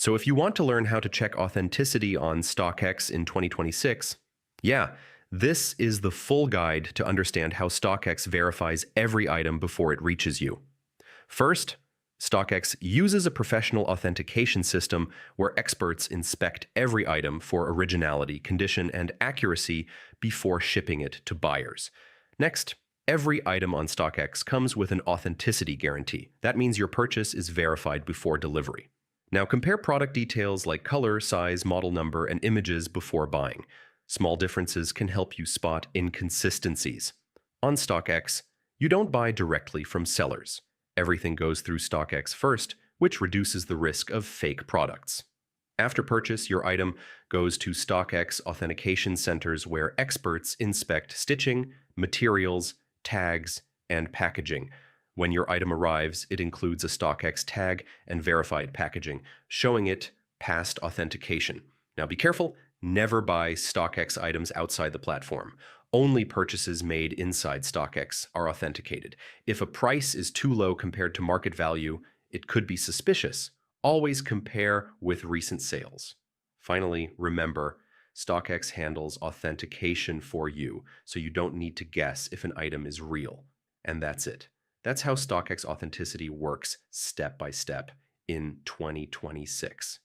So if you want to learn how to check authenticity on StockX in 2026, yeah, this is the full guide to understand how StockX verifies every item before it reaches you. First, StockX uses a professional authentication system where experts inspect every item for originality, condition, and accuracy before shipping it to buyers. Next, every item on StockX comes with an authenticity guarantee. That means your purchase is verified before delivery. Now compare product details like color, size, model number, and images before buying. Small differences can help you spot inconsistencies. On StockX, you don't buy directly from sellers. Everything goes through StockX first, which reduces the risk of fake products. After purchase, your item goes to StockX authentication centers where experts inspect stitching, materials, tags, and packaging. When your item arrives, it includes a StockX tag and verified packaging, showing it passed authentication. Now be careful, never buy StockX items outside the platform. Only purchases made inside StockX are authenticated. If a price is too low compared to market value, it could be suspicious. Always compare with recent sales. Finally, remember, StockX handles authentication for you, so you don't need to guess if an item is real. And that's it. That's how StockX authenticity works step by step in 2026.